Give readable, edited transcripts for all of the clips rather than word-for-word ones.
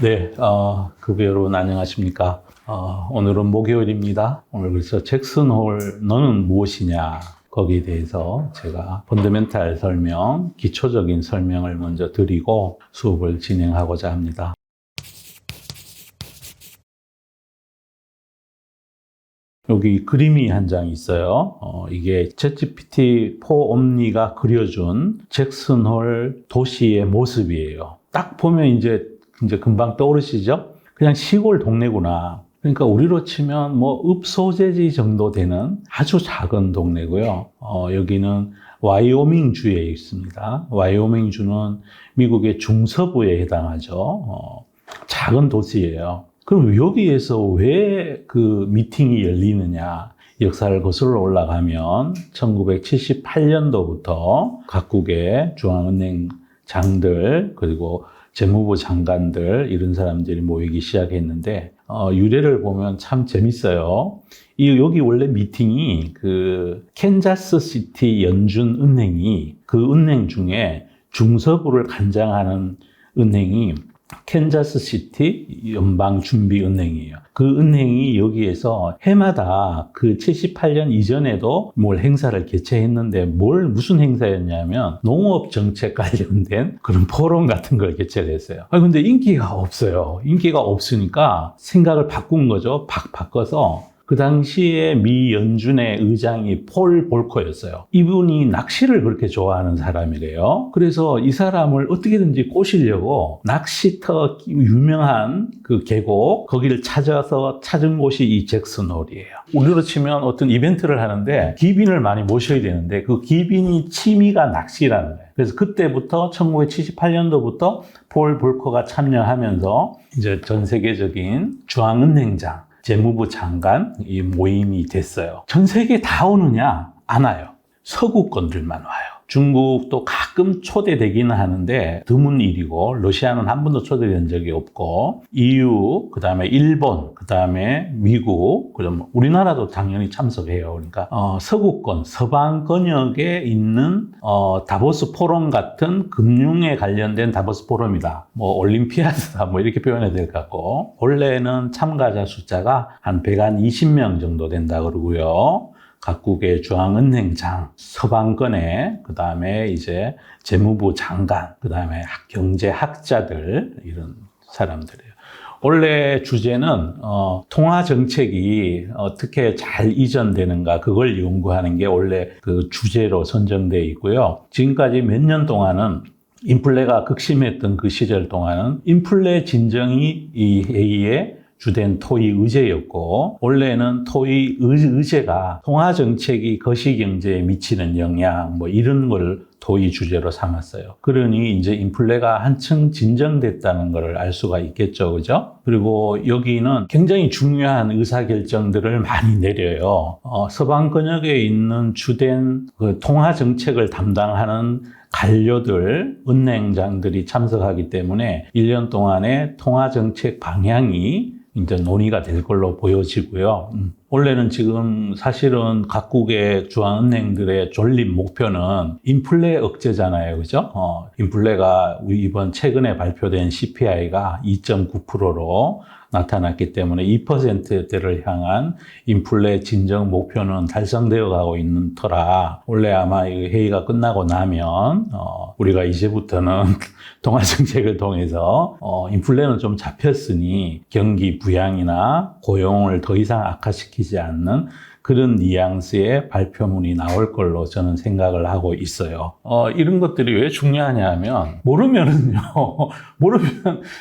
네, 급여 여러분 안녕하십니까? 오늘은 목요일입니다. 오늘 그래서 잭슨 홀 너는 무엇이냐? 거기에 대해서 제가 펀더멘탈 설명, 기초적인 설명을 먼저 드리고 수업을 진행하고자 합니다. 여기 그림이 한 장 있어요. 이게 챗GPT-4 옴니가 그려준 잭슨 홀 도시의 모습이에요. 딱 보면 이제 금방 떠오르시죠? 그냥 시골 동네구나. 그러니까 우리로 치면 뭐 읍소재지 정도 되는 아주 작은 동네고요. 여기는 와이오밍 주에 있습니다. 와이오밍 주는 미국의 중서부에 해당하죠. 작은 도시예요. 그럼 여기에서 왜 그 미팅이 열리느냐? 역사를 거슬러 올라가면 1978년도부터 각국의 중앙은행장들 그리고 재무부 장관들 이런 사람들이 모이기 시작했는데 유래를 보면 참 재밌어요. 여기 원래 미팅이 그 캔자스 시티 연준 은행이 그 은행 중에 중서부를 관장하는 은행이 캔자스 시티 연방준비은행이에요. 그 은행이 여기에서 해마다 그 78년 이전에도 행사를 개최했는데 무슨 행사였냐면 농업 정책 관련된 그런 포럼 같은 걸 개최를 했어요. 근데 인기가 없어요. 인기가 없으니까 생각을 바꾼 거죠. 바꿔서 그 당시에 미 연준의 의장이 폴 볼커였어요. 이분이 낚시를 그렇게 좋아하는 사람이래요. 그래서 이 사람을 어떻게든지 꼬시려고 낚시터 유명한 그 계곡 거기를 찾아서 찾은 곳이 이 잭슨 홀이에요. 우리로 치면 어떤 이벤트를 하는데 기빈을 많이 모셔야 되는데 그 기빈이 취미가 낚시라는 거예요. 그래서 그때부터 1978년도부터 폴 볼커가 참여하면서 이제 전 세계적인 중앙은행장 재무부 장관 이 모임이 됐어요. 전 세계 다 오느냐? 안 와요. 서구권들만 와요. 중국도 가끔 초대되기는 하는데 드문 일이고 러시아는 한 번도 초대된 적이 없고 EU, 그 다음에 일본, 그 다음에 미국, 그럼 우리나라도 당연히 참석해요. 그러니까 서구권, 서방권역에 있는 다보스 포럼 같은 금융에 관련된 다보스 포럼이다. 올림피아드다. 이렇게 표현해야 될 것 같고 원래는 참가자 숫자가 한 120명 정도 된다 그러고요. 각국의 중앙은행장, 서방권의, 그 다음에 이제 재무부 장관, 그 다음에 경제학자들, 이런 사람들이에요. 원래 주제는, 통화정책이 어떻게 잘 이전되는가, 그걸 연구하는 게 원래 그 주제로 선정되어 있고요. 지금까지 몇 년 동안은 인플레가 극심했던 그 시절 동안은 인플레 진정이 이 회의의 주된 토의 의제였고 원래는 토의 의제가 통화정책이 거시경제에 미치는 영향 이런 걸 토의 주제로 삼았어요. 그러니 이제 인플레가 한층 진정됐다는 걸 알 수가 있겠죠. 그죠? 그리고 여기는 굉장히 중요한 의사결정들을 많이 내려요. 서방권역에 있는 주된 그 통화정책을 담당하는 관료들, 은행장들이 참석하기 때문에 1년 동안의 통화정책 방향이 이제 논의가 될 걸로 보여지고요. 원래는 지금 사실은 각국의 중앙은행들의 존립 목표는 인플레 억제잖아요. 그죠? 인플레가 이번 최근에 발표된 CPI가 2.9%로 나타났기 때문에 2%대를 향한 인플레 진정 목표는 달성되어 가고 있는 터라 원래 아마 이 회의가 끝나고 나면 우리가 이제부터는 통화정책을 통해서 인플레는 좀 잡혔으니 경기 부양이나 고용을 더 이상 악화시키지 않는 그런 뉘앙스의 발표문이 나올 걸로 저는 생각을 하고 있어요. 이런 것들이 왜 중요하냐 하면 모르면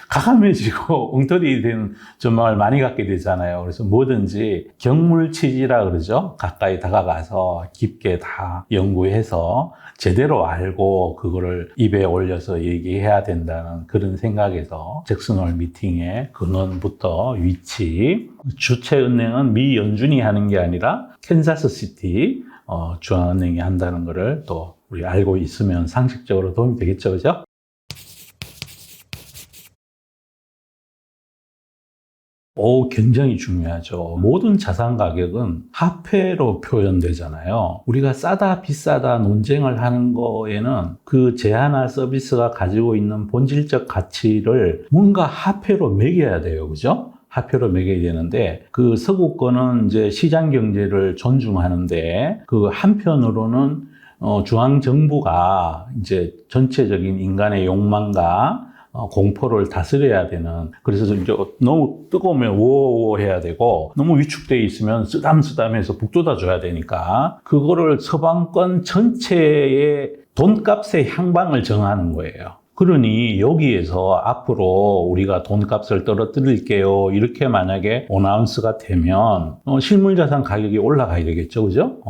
가감해지고 엉터리 된 전망을 많이 갖게 되잖아요. 그래서 뭐든지 경물치지라 그러죠. 가까이 다가가서 깊게 다 연구해서 제대로 알고 그거를 입에 올려서 얘기해야 된다는 그런 생각에서 잭슨 홀 미팅의 근원부터 위치, 주최 은행은 미 연준이 하는 게 아니라 캔자스 시티 중앙은행이 한다는 거를 또 우리 알고 있으면 상식적으로 도움이 되겠죠, 그죠? 굉장히 중요하죠. 모든 자산 가격은 화폐로 표현되잖아요. 우리가 싸다, 비싸다 논쟁을 하는 거에는 그 제한할 서비스가 가지고 있는 본질적 가치를 뭔가 화폐로 매겨야 돼요. 그죠? 화폐로 매겨야 되는데, 그 서구권은 이제 시장 경제를 존중하는데, 그 한편으로는 중앙정부가 이제 전체적인 인간의 욕망과 공포를 다스려야 되는, 그래서 이제 너무 뜨거우면 오오오 해야 되고, 너무 위축되어 있으면 쓰담쓰담해서 북돋아 줘야 되니까, 그거를 서방권 전체의 돈값의 향방을 정하는 거예요. 그러니 여기에서 앞으로 우리가 돈값을 떨어뜨릴게요, 이렇게 만약에 어나운스가 되면 실물자산 가격이 올라가야 되겠죠, 그죠?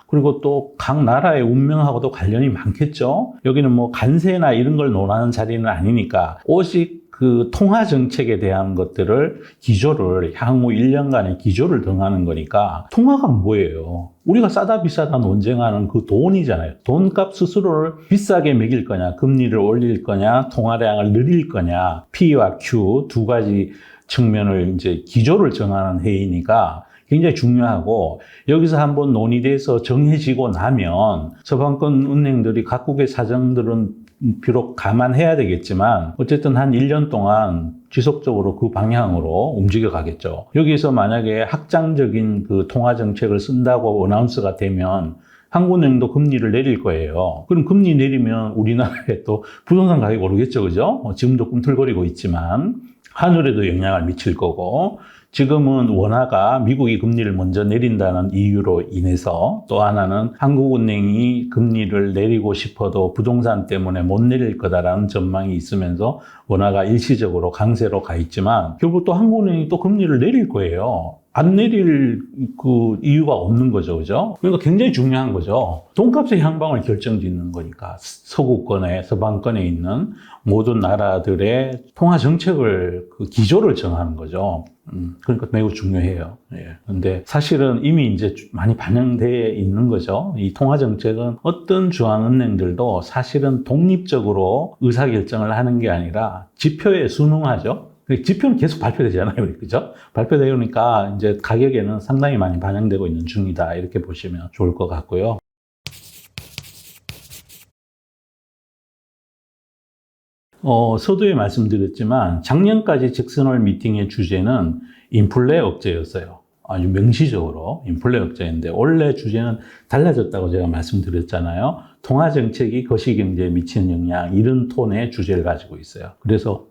그리고 또 각 나라의 운명하고도 관련이 많겠죠. 여기는 뭐 관세나 이런 걸 논하는 자리는 아니니까 오직 그 통화 정책에 대한 것들을 기조를 향후 1년간의 기조를 정하는 거니까, 통화가 뭐예요? 우리가 싸다 비싸다 논쟁하는 그 돈이잖아요. 돈값 스스로를 비싸게 매길 거냐, 금리를 올릴 거냐, 통화량을 늘릴 거냐, P와 Q 두 가지 측면을 이제 기조를 정하는 회의니까 굉장히 중요하고, 여기서 한번 논의돼서 정해지고 나면 서방권 은행들이 각국의 사정들은 비록 감안해야 되겠지만 어쨌든 한 1년 동안 지속적으로 그 방향으로 움직여 가겠죠. 여기서 만약에 확장적인 그 통화 정책을 쓴다고 어나운스가 되면 한국은행도 금리를 내릴 거예요. 그럼 금리 내리면 우리나라에 또 부동산 가격이 오르겠죠, 그죠? 지금도 꿈틀거리고 있지만 하늘에도 영향을 미칠 거고, 지금은 원화가 미국이 금리를 먼저 내린다는 이유로 인해서, 또 하나는 한국은행이 금리를 내리고 싶어도 부동산 때문에 못 내릴 거다라는 전망이 있으면서 원화가 일시적으로 강세로 가 있지만, 결국 또 한국은행이 또 금리를 내릴 거예요. 안 내릴 그 이유가 없는 거죠, 그죠? 그러니까 굉장히 중요한 거죠. 돈값의 향방을 결정짓는 거니까, 서구권에, 서방권에 있는 모든 나라들의 통화 정책을 그 기조를 정하는 거죠. 그러니까 매우 중요해요. 예. 근데 사실은 이미 이제 많이 반영되어 있는 거죠. 이 통화 정책은 어떤 중앙은행들도 사실은 독립적으로 의사결정을 하는 게 아니라 지표에 순응하죠. 지표는 계속 발표되잖아요. 그죠? 발표되니까 이제 가격에는 상당히 많이 반영되고 있는 중이다, 이렇게 보시면 좋을 것 같고요. 서두에 말씀드렸지만 작년까지 잭슨홀 미팅의 주제는 인플레 억제였어요. 아주 명시적으로 인플레 억제인데, 원래 주제는 달라졌다고 제가 말씀드렸잖아요. 통화 정책이 거시경제에 미치는 영향, 이런 톤의 주제를 가지고 있어요. 그래서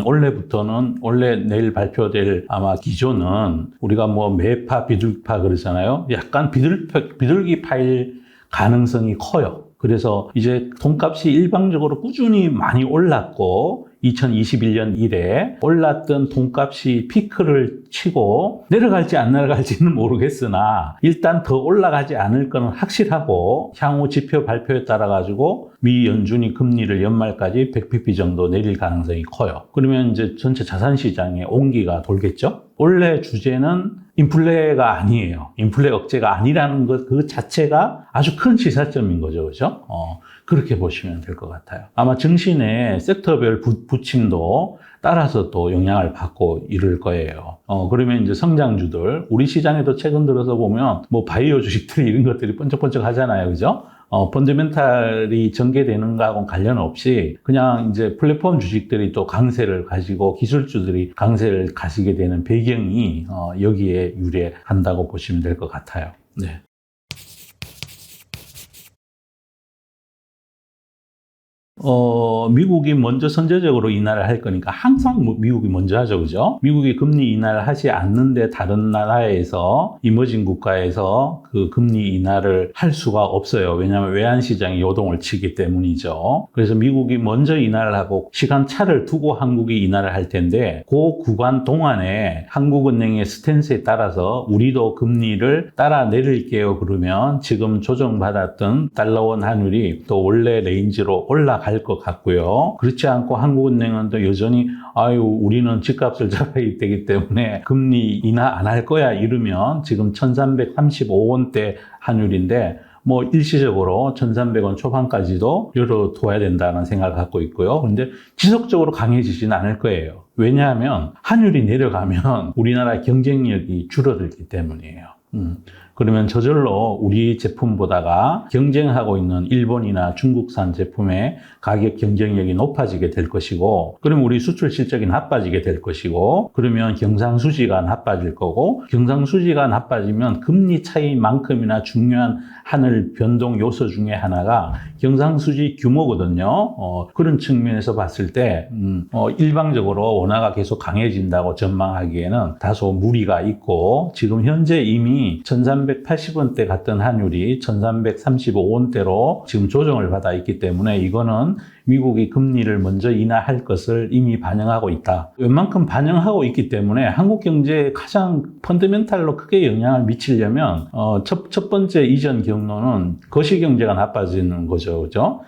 올해부터는, 원래 내일 발표될 아마 기조는, 우리가 뭐 매파 비둘기파 그러잖아요. 약간 비둘기파일 가능성이 커요. 그래서 이제 돈값이 일방적으로 꾸준히 많이 올랐고, 2021년 이래 올랐던 돈값이 피크를 치고 내려갈지 안 내려갈지는 모르겠으나 일단 더 올라가지 않을 거는 확실하고, 향후 지표 발표에 따라 가지고 미 연준이 금리를 연말까지 100bp 정도 내릴 가능성이 커요. 그러면 이제 전체 자산시장에 온기가 돌겠죠. 원래 주제는 인플레가 아니에요. 인플레 억제가 아니라는 것 그 자체가 아주 큰 시사점인 거죠, 그죠? 그렇게 보시면 될 것 같아요. 아마 증시의 섹터별 부침도 따라서 또 영향을 받고 이럴 거예요. 그러면 이제 성장주들, 우리 시장에도 최근 들어서 보면 뭐 바이오 주식들이 이런 것들이 번쩍번쩍 하잖아요, 그죠? 펀더멘탈이 전개되는 거하고는 관련 없이 그냥 이제 플랫폼 주식들이 또 강세를 가지고 기술주들이 강세를 가지게 되는 배경이 여기에 유래한다고 보시면 될 것 같아요. 네. 미국이 먼저 선제적으로 인하를 할 거니까 항상 미국이 먼저 하죠, 그죠? 미국이 금리 인하를 하지 않는데 다른 나라에서, 이머징 국가에서 그 금리 인하를 할 수가 없어요. 왜냐하면 외환시장이 요동을 치기 때문이죠. 그래서 미국이 먼저 인하를 하고 시간차를 두고 한국이 인하를 할 텐데, 그 구간 동안에 한국은행의 스탠스에 따라서 우리도 금리를 따라 내릴게요 그러면 지금 조정받았던 달러원 환율이 또 원래 레인지로 올라갈 것 같고요. 그렇지 않고 한국은행은 또 여전히 우리는 집값을 잡아야 되기 때문에 금리 인하 안 할 거야 이러면 지금 1335원대 환율인데 뭐 일시적으로 1,300원 초반까지도 열어둬야 된다는 생각을 갖고 있고요. 그런데 지속적으로 강해지지는 않을 거예요. 왜냐하면 환율이 내려가면 우리나라 경쟁력이 줄어들기 때문이에요. 그러면 저절로 우리 제품보다가 경쟁하고 있는 일본이나 중국산 제품의 가격 경쟁력이 높아지게 될 것이고, 그러면 우리 수출 실적이 나빠지게 될 것이고, 그러면 경상수지가 나빠질 거고, 경상수지가 나빠지면 금리 차이만큼이나 중요한 하늘 변동 요소 중에 하나가 경상수지 규모거든요. 그런 측면에서 봤을 때 일방적으로 원화가 계속 강해진다고 전망하기에는 다소 무리가 있고, 지금 현재 이미 1,380원대 갔던 환율이 1,335원대로 지금 조정을 받아 있기 때문에 이거는 미국이 금리를 먼저 인하할 것을 이미 반영하고 있다. 웬만큼 반영하고 있기 때문에 한국 경제에 가장 펀더멘탈로 크게 영향을 미치려면 첫 번째 이전 경로는 거시경제가 나빠지는 거죠. 그죠?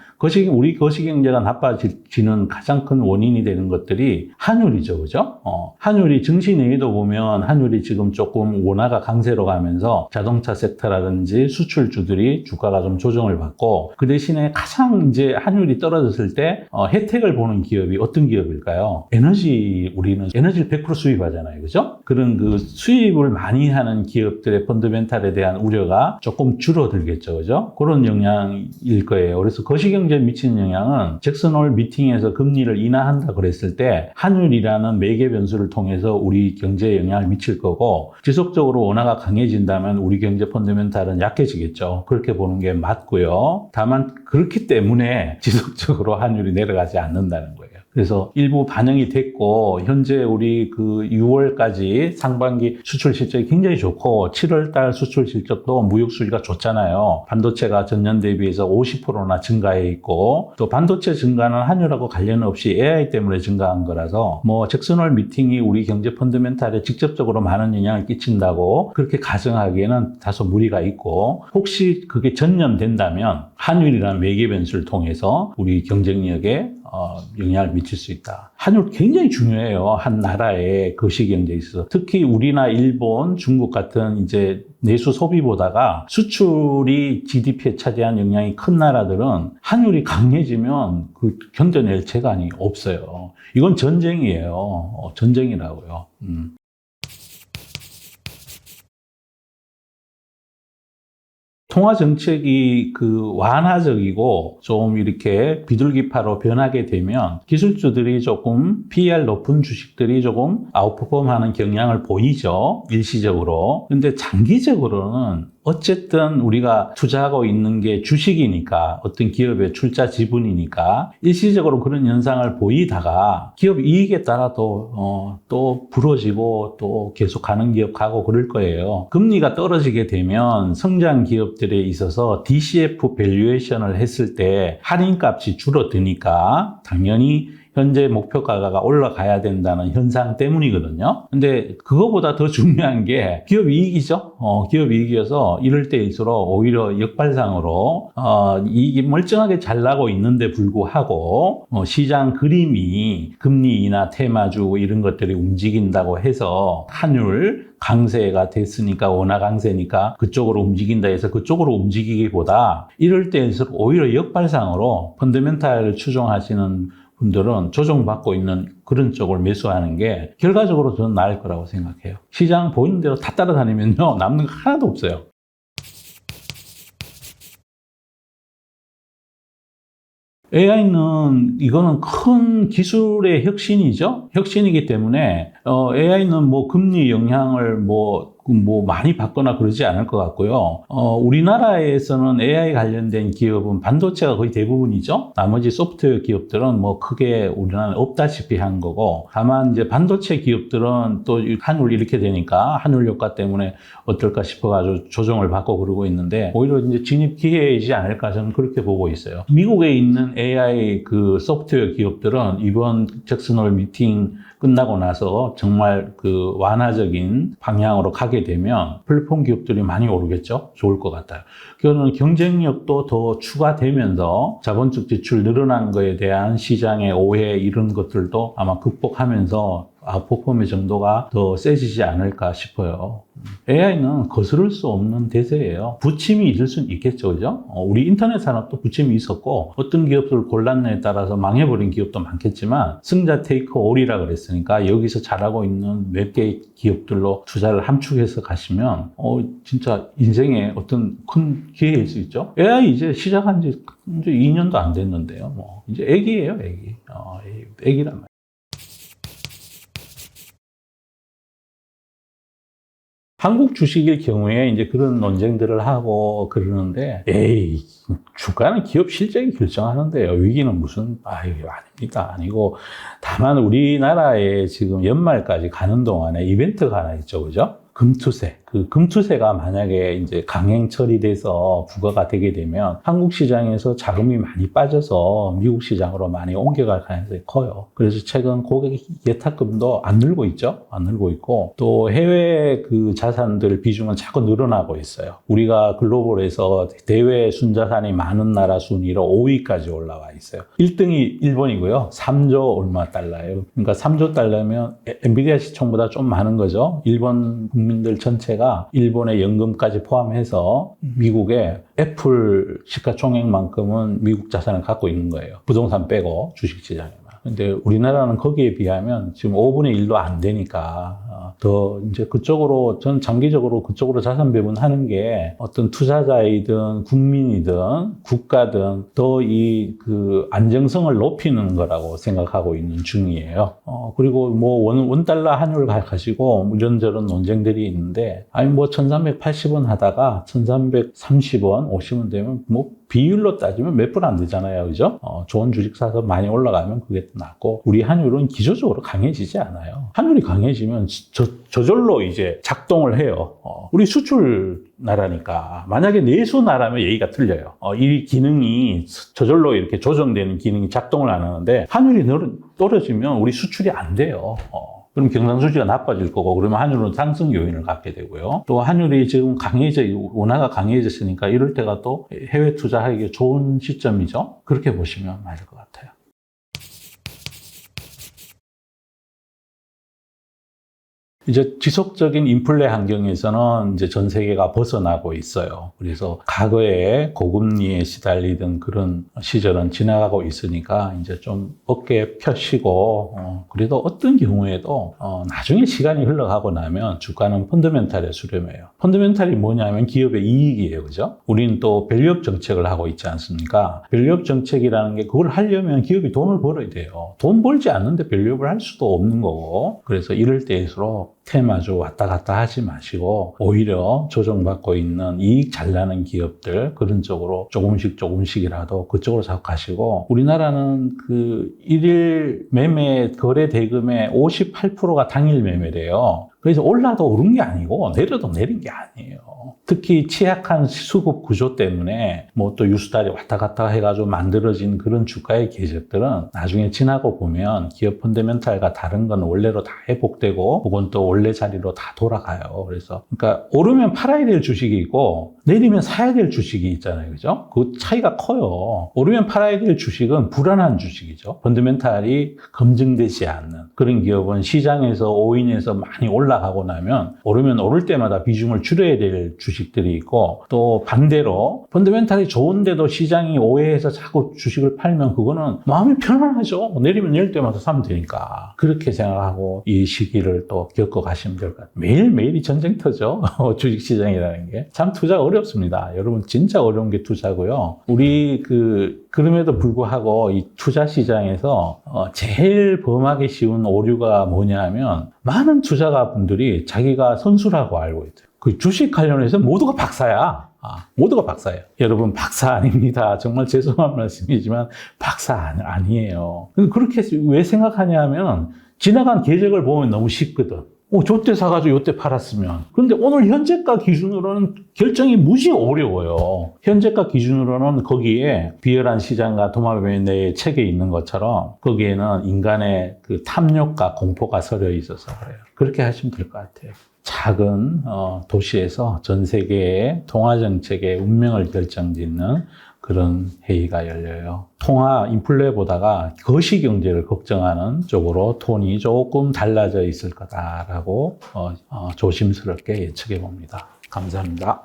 우리 거시경제가 나빠지는 가장 큰 원인이 되는 것들이 환율이죠. 그죠? 환율이 증시 내에도 보면 환율이 지금 조금 원화가 강세로 가면서 자동차 섹터라든지 수출주들이 주가가 좀 조정을 받고, 그 대신에 가장 이제 환율이 떨어졌을 때 혜택을 보는 기업이 어떤 기업일까요? 우리는 에너지를 100% 수입하잖아요. 그죠? 그런 그 수입을 많이 하는 기업들의 펀더멘탈에 대한 우려가 조금 줄어들겠죠. 그죠? 그런 영향일 거예요. 그래서 거시경제에 미치는 영향은 잭슨 홀 미팅에서 금리를 인하한다 그랬을 때 환율이라는 매개 변수를 통해서 우리 경제에 영향을 미칠 거고, 지속적으로 원화가 강해진다면 우리 경제 펀더멘탈은 약해지겠죠. 그렇게 보는 게 맞고요. 다만 그렇기 때문에 지속적으로 환율이 내려가지 않는다는 거예요. 그래서 일부 반영이 됐고, 현재 우리 그 6월까지 상반기 수출 실적이 굉장히 좋고, 7월 달 수출 실적도 무역 수지가 좋잖아요. 반도체가 전년 대비해서 50%나 증가해 있고, 또 반도체 증가는 환율하고 관련 없이 AI 때문에 증가한 거라서 뭐 잭슨 홀 미팅이 우리 경제 펀더멘탈에 직접적으로 많은 영향을 끼친다고 그렇게 가정하기에는 다소 무리가 있고, 혹시 그게 전염된다면 환율이라는 매개 변수를 통해서 우리 경쟁력에 영향을 미칠 수 있다. 환율 굉장히 중요해요. 한 나라의 거시경제에 있어서. 특히 우리나 일본, 중국 같은 이제 내수 소비보다가 수출이 GDP에 차지한 영향이 큰 나라들은 환율이 강해지면 그 견뎌낼 재간이 없어요. 이건 전쟁이에요. 전쟁이라고요. 통화 정책이 그 완화적이고 좀 이렇게 비둘기파로 변하게 되면 기술주들이 조금 PER 높은 주식들이 조금 아웃퍼폼하는 경향을 보이죠. 일시적으로. 근데 장기적으로는 어쨌든 우리가 투자하고 있는 게 주식이니까, 어떤 기업의 출자 지분이니까 일시적으로 그런 현상을 보이다가 기업 이익에 따라 또 부러지고 또 계속 가는 기업 가고 그럴 거예요. 금리가 떨어지게 되면 성장 기업들에 있어서 DCF 밸류에이션을 했을 때 할인값이 줄어드니까 당연히 현재 목표 가격가 올라가야 된다는 현상 때문이거든요. 근데 그거보다 더 중요한 게 기업 이익이죠. 기업 이익이어서 이럴 때일수록 오히려 역발상으로 이익이 멀쩡하게 잘 나고 있는데 불구하고 시장 그림이 금리나 테마주 이런 것들이 움직인다고 해서 환율 강세가 됐으니까, 원화 강세니까 그쪽으로 움직인다 해서 그쪽으로 움직이기보다 이럴 때일수록 오히려 역발상으로 펀더멘탈을 추종하시는 분들은 조정받고 있는 그런 쪽을 매수하는 게 결과적으로 저는 나을 거라고 생각해요. 시장 보이는 대로 다 따라다니면요, 남는 거 하나도 없어요. AI는 이거는 큰 기술의 혁신이죠. 혁신이기 때문에 AI는 뭐 금리 영향을 뭐 많이 받거나 그러지 않을 것 같고요. 우리나라에서는 AI 관련된 기업은 반도체가 거의 대부분이죠. 나머지 소프트웨어 기업들은 뭐 크게 우리나라는 없다시피 한 거고, 다만 이제 반도체 기업들은 또 환율 이렇게 되니까 환율 효과 때문에 어떨까 싶어가지고 조정을 받고 그러고 있는데, 오히려 이제 진입 기회이지 않을까 저는 그렇게 보고 있어요. 미국에 있는 AI 그 소프트웨어 기업들은 이번 잭슨 홀 미팅 끝나고 나서 정말 그 완화적인 방향으로 가게 되면 플랫폼 기업들이 많이 오르겠죠. 좋을 것 같아요. 그거는 경쟁력도 더 추가되면서 자본적 지출 늘어난 거에 대한 시장의 오해 이런 것들도 아마 극복하면서 아웃퍼폼의 정도가 더 세지지 않을까 싶어요. AI는 거스를 수 없는 대세예요. 부침이 있을 수는 있겠죠, 그죠? 우리 인터넷 산업도 부침이 있었고, 어떤 기업들을 골랐느냐에 따라서 망해버린 기업도 많겠지만, 승자 테이크 올이라 그랬으니까, 여기서 잘하고 있는 몇 개의 기업들로 투자를 함축해서 가시면, 진짜 인생의 어떤 큰 기회일 수 있죠? AI 이제 시작한 지 이제 2년도 안 됐는데요. 뭐, 이제 애기예요, 애기. 애기란 말이에요. 한국 주식일 경우에 이제 그런 논쟁들을 하고 그러는데, 에이, 주가는 기업 실적이 결정하는데요. 위기는 무슨, 아닙니다. 아니고, 다만 우리나라에 지금 연말까지 가는 동안에 이벤트가 하나 있죠. 그죠? 금투세. 그 금투세가 만약에 이제 강행 처리돼서 부과가 되게 되면 한국 시장에서 자금이 많이 빠져서 미국 시장으로 많이 옮겨갈 가능성이 커요. 그래서 최근 고객 예탁금도 안 늘고 있죠. 안 늘고 있고 또 해외 그 자산들 비중은 자꾸 늘어나고 있어요. 우리가 글로벌에서 대외 순자산이 많은 나라 순위로 5위까지 올라와 있어요. 1등이 일본이고요. 3조 얼마 달러예요. 그러니까 3조 달러면 엔비디아 시총보다 좀 많은 거죠. 일본 국민들 전체가 일본의 연금까지 포함해서 미국의 애플 시가총액만큼은 미국 자산을 갖고 있는 거예요. 부동산 빼고 주식시장에만. 근데 우리나라는 거기에 비하면 지금 5분의 1도 안 되니까 더 이제 그쪽으로 저는 장기적으로 그쪽으로 자산 배분하는 게 어떤 투자자이든 국민이든 국가든 더 이 그 안정성을 높이는 거라고 생각하고 있는 중이에요. 그리고 뭐 원달러 환율 가지고 이런저런 논쟁들이 있는데 아니 뭐 1380원 하다가 1330원 50원 되면 뭐 비율로 따지면 몇 분 안 되잖아요. 그죠? 좋은 주식 사서 많이 올라가면 그게 더 낫고, 우리 환율은 기초적으로 강해지지 않아요. 환율이 강해지면 저절로 이제 작동을 해요. 우리 수출 나라니까. 만약에 내수 나라면 얘기가 틀려요. 이 기능이 저절로 이렇게 조정되는 기능이 작동을 안 하는데, 환율이 떨어지면 우리 수출이 안 돼요. 그럼 경상수지가 나빠질 거고, 그러면 환율은 상승 요인을 갖게 되고요. 또 환율이 지금 원화가 강해졌으니까 이럴 때가 또 해외 투자하기 좋은 시점이죠. 그렇게 보시면 맞을 것 같아요. 이제 지속적인 인플레 환경에서는 이제 전 세계가 벗어나고 있어요. 그래서 과거에 고금리에 시달리던 그런 시절은 지나가고 있으니까 이제 좀 어깨 펴시고, 그래도 어떤 경우에도, 나중에 시간이 흘러가고 나면 주가는 펀더멘탈에 수렴해요. 펀더멘탈이 뭐냐면 기업의 이익이에요. 그죠? 우리는 또 밸류업 정책을 하고 있지 않습니까? 밸류업 정책이라는 게 그걸 하려면 기업이 돈을 벌어야 돼요. 돈 벌지 않는데 밸류업을 할 수도 없는 거고. 그래서 이럴 때일수록 테마주 왔다 갔다 하지 마시고 오히려 조정받고 있는 이익 잘 나는 기업들 그런 쪽으로 조금씩이라도 그쪽으로 자꾸 가시고, 우리나라는 그 일일 매매 거래 대금의 58%가 당일 매매래요. 그래서 올라도 오른 게 아니고 내려도 내린 게 아니에요. 특히 취약한 수급 구조 때문에 뭐 또 유수달이 왔다 갔다 해가지고 만들어진 그런 주가의 궤적들은 나중에 지나고 보면 기업 펀더멘탈과 다른 건 원래로 다 회복되고 혹은 또 원래 자리로 다 돌아가요. 그래서 그러니까 오르면 팔아야 될 주식이 있고 내리면 사야 될 주식이 있잖아요. 그죠? 그 차이가 커요. 오르면 팔아야 될 주식은 불안한 주식이죠. 펀더멘탈이 검증되지 않는 그런 기업은 시장에서 오인해서 많이 올라가고 나면 오르면 오를 때마다 비중을 줄여야 될 주식들이 있고, 또 반대로 펀더멘탈이 좋은데도 시장이 오해해서 자꾸 주식을 팔면 그거는 마음이 편안하죠. 내리면 내릴 때마다 사면 되니까. 그렇게 생각하고 이 시기를 또 겪어 가시면 될 것 같아요. 매일매일이 전쟁터죠. 주식시장이라는 게. 참 투자가 어렵습니다. 여러분 진짜 어려운 게 투자고요. 우리 그럼에도 불구하고 이 투자 시장에서 제일 범하기 쉬운 오류가 뭐냐 하면 많은 투자가분들이 자기가 선수라고 알고 있어요. 그 주식 관련해서 모두가 박사야. 모두가 박사예요. 여러분 박사 아닙니다. 정말 죄송한 말씀이지만 박사 아니에요. 그렇게 왜 생각하냐 하면 지나간 궤적을 보면 너무 쉽거든. 저때 사가지고 요때 팔았으면. 그런데 오늘 현재가 기준으로는 결정이 무지 어려워요. 현재가 기준으로는 거기에 비열한 시장과 도마뱀의 책에 있는 것처럼 거기에는 인간의 그 탐욕과 공포가 서려 있어서 그래요. 그렇게 하시면 될 것 같아요. 작은 도시에서 전 세계의 통화 정책의 운명을 결정짓는 그런 회의가 열려요. 통화 인플레 보다가 거시경제를 걱정하는 쪽으로 톤이 조금 달라져 있을 거다라고 조심스럽게 예측해 봅니다. 감사합니다.